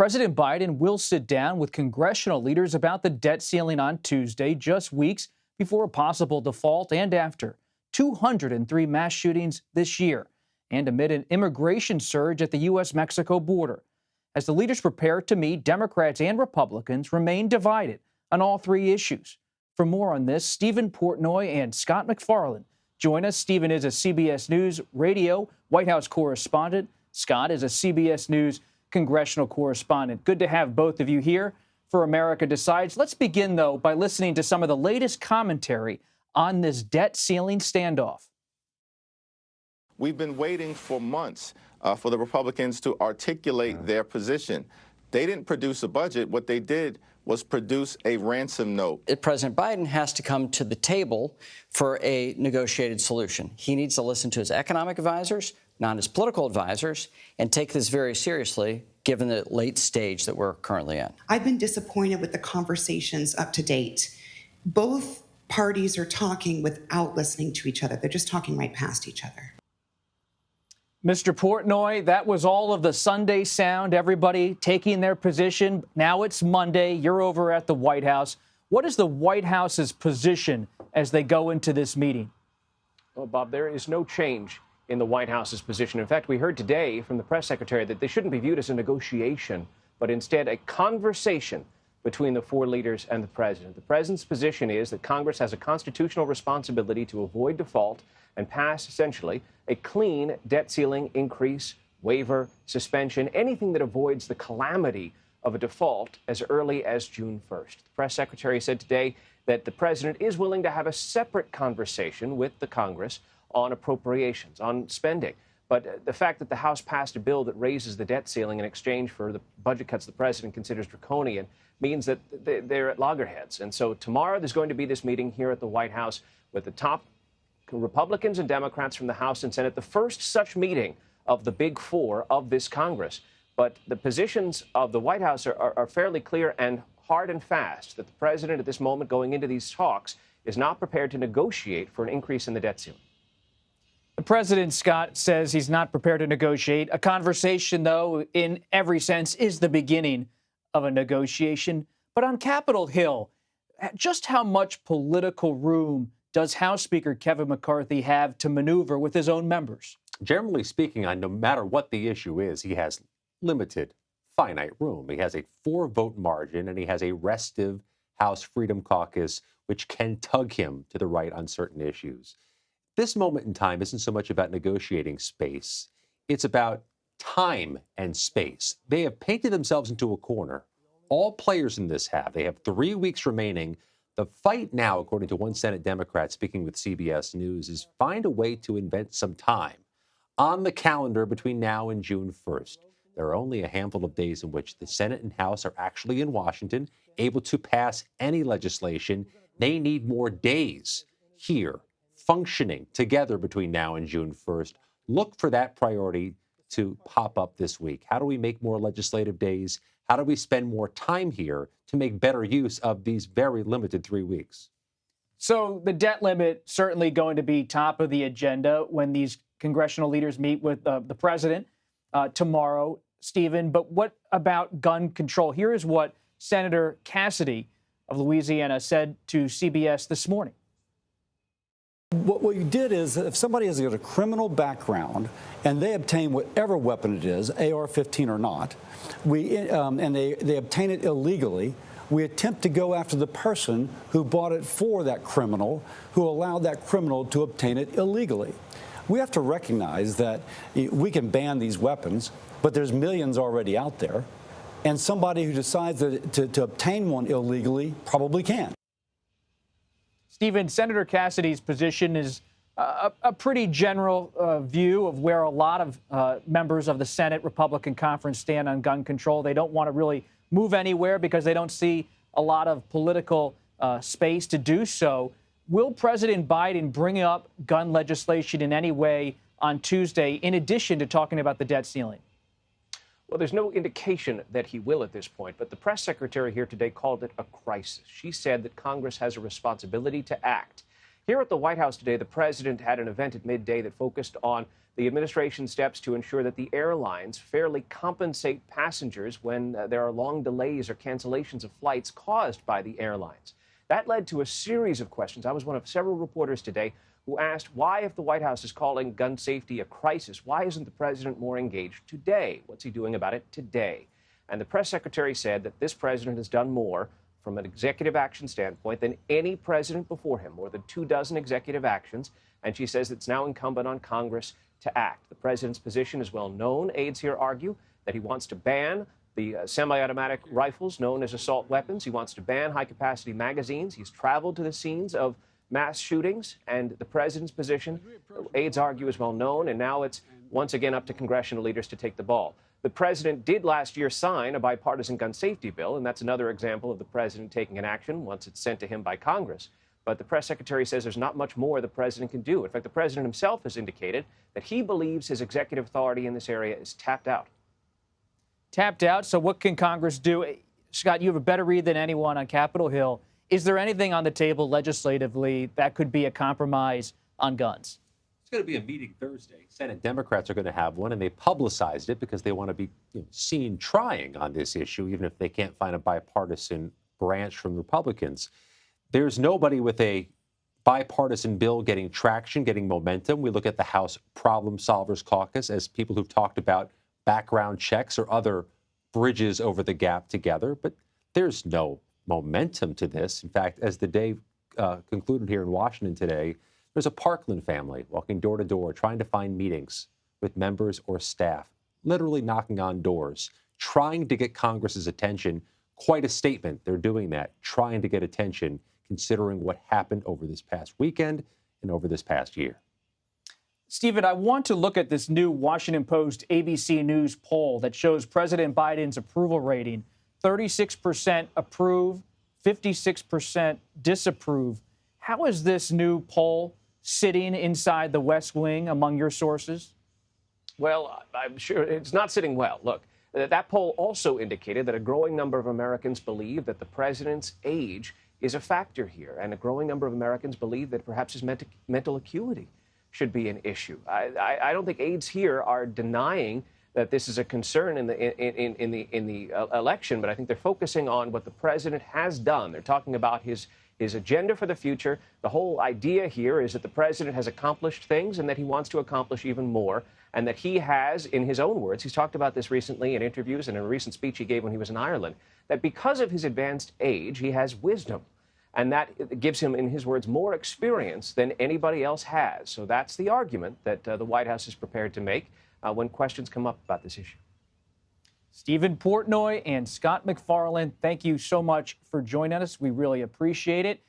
President Biden will sit down with congressional leaders about the debt ceiling on Tuesday, just weeks before a possible default and after 203 mass shootings this year, and amid an immigration surge at the U.S. Mexico border. As the leaders prepare to meet, Democrats and Republicans remain divided on all three issues. For more on this, Steven Portnoy and Scott MacFarlane join us. Steven is a CBS News radio White House correspondent. Scott is a CBS News congressional correspondent. Good to have both of you here for America Decides. Let's begin, though, by listening to some of the latest commentary on this debt ceiling standoff. We've been waiting for months for the Republicans to articulate their position. They didn't produce a budget. What they did was produce a ransom note. President Biden has to come to the table for a negotiated solution. He needs to listen to his economic advisors, not his political advisors, and take this very seriously, given the late stage that we're currently in. I've been disappointed with the conversations up to date. Both parties are talking without listening to each other. They're just talking right past each other. Mr. Portnoy, that was all of the Sunday sound, everybody taking their position. Now it's Monday. You're over at the White House. What is the White House's position as they go into this meeting? Well, Bob, there is no change in the White House's position. In fact, we heard today from the press secretary that they shouldn't be viewed as a negotiation, but instead a conversation between the four leaders and the president. The president's position is that Congress has a constitutional responsibility to avoid default and pass, essentially, a clean debt ceiling increase, waiver, suspension, anything that avoids the calamity of a default as early as June 1st. The press secretary said today that the president is willing to have a separate conversation with the Congress on appropriations, on spending. But the fact that the House passed a bill that raises the debt ceiling in exchange for the budget cuts the president considers draconian means that they're at loggerheads. And so tomorrow there's going to be this meeting here at the White House with the top Republicans and Democrats from the House and Senate, the first such meeting of the big four of this Congress. But the positions of the White House are fairly clear and hard and fast, that the president at this moment going into these talks is not prepared to negotiate for an increase in the debt ceiling. The president, Scott, says he's not prepared to negotiate. A conversation, though, in every sense, is the beginning of a negotiation. But on Capitol Hill, just how much political room does House Speaker Kevin McCarthy have to maneuver with his own members? Generally speaking, no matter what the issue is, he has limited, finite room. He has a 4-vote margin, and he has a restive House Freedom Caucus, which can tug him to the right on certain issues. This moment in time isn't so much about negotiating space. It's about time and space. They have painted themselves into a corner. All players in this have. They have 3 weeks remaining. The fight now, according to one Senate Democrat speaking with CBS News, is find a way to invent some time on the calendar between now and June 1st. There are only a handful of days in which the Senate and House are actually in Washington, able to pass any legislation. They need more days here, functioning together between now and June 1st. Look for that priority to pop up this week. How do we make more legislative days? How do we spend more time here to make better use of these very limited 3 weeks? So the debt limit certainly going to be top of the agenda when these congressional leaders meet with the president tomorrow, Stephen. But what about gun control? Here is what Senator Cassidy of Louisiana said to CBS this morning. What we did is, if somebody has got a criminal background and they obtain whatever weapon it is, AR-15 or not, and they obtain it illegally, we attempt to go after the person who bought it for that criminal, who allowed that criminal to obtain it illegally. We have to recognize that we can ban these weapons, but there's millions already out there, and somebody who decides to obtain one illegally probably can. Stephen, Senator Cassidy's position is a pretty general view of where a lot of members of the Senate Republican Conference stand on gun control. They don't want to really move anywhere because they don't see a lot of political space to do so. Will President Biden bring up gun legislation in any way on Tuesday, in addition to talking about the debt ceiling? Well, there's no indication that he will at this point, but the press secretary here today called it a crisis. She said that Congress has a responsibility to act. Here at the White House today, the president had an event at midday that focused on the administration steps to ensure that the airlines fairly compensate passengers when there are long delays or cancellations of flights caused by the airlines. That led to a series of questions. I was one of several reporters today who asked why, if the White House is calling gun safety a crisis, why isn't the president more engaged today? What's he doing about it today? And the press secretary said that this president has done more from an executive action standpoint than any president before him, more than 24 executive actions. And she says it's now incumbent on Congress to act. The president's position is well known. Aides here argue that he wants to ban the semi-automatic rifles known as assault weapons. He wants to ban high-capacity magazines. He's traveled to the scenes of mass shootings, and the president's position, aides argue, is well known, and now it's once again up to congressional leaders to take the ball. The president did last year sign a bipartisan gun safety bill, and that's another example of the president taking an action once it's sent to him by Congress. But the press secretary says there's not much more the president can do. In fact, the president himself has indicated that he believes his executive authority in this area is tapped out. Tapped out. So what can Congress do? Scott, you have a better read than anyone on Capitol Hill. Is there anything on the table legislatively that could be a compromise on guns? It's going to be a meeting Thursday. Senate Democrats are going to have one, and they publicized it because they want to be seen trying on this issue, even if they can't find a bipartisan branch from Republicans. There's nobody with a bipartisan bill getting traction, getting momentum. We look at the House Problem Solvers Caucus as people who've talked about background checks or other bridges over the gap together, but there's no momentum to this. In fact, as the day concluded here in Washington today, there's a Parkland family walking door to door trying to find meetings with members or staff, literally knocking on doors, trying to get Congress's attention. Quite a statement. They're doing that, trying to get attention, considering what happened over this past weekend and over this past year. Stephen, I want to look at this new Washington Post ABC News poll that shows President Biden's approval rating. 36% approve, 56% disapprove. How is this new poll sitting inside the West Wing among your sources? Well, I'm sure it's not sitting well. Look, that poll also indicated that a growing number of Americans believe that the president's age is a factor here, and a growing number of Americans believe that perhaps his mental acuity should be an issue. I don't think aides here are denying that this is a concern in the election, but I think they're focusing on what the president has done. They're talking about his agenda for the future. The whole idea here is that the president has accomplished things and that he wants to accomplish even more, and that he has, in his own words, he's talked about this recently in interviews and in a recent speech he gave when he was in Ireland, that because of his advanced age, he has wisdom. And that gives him, in his words, more experience than anybody else has. So that's the argument that the White House is prepared to make when questions come up about this issue. Steven Portnoy and Scott MacFarlane, thank you so much for joining us. We really appreciate it.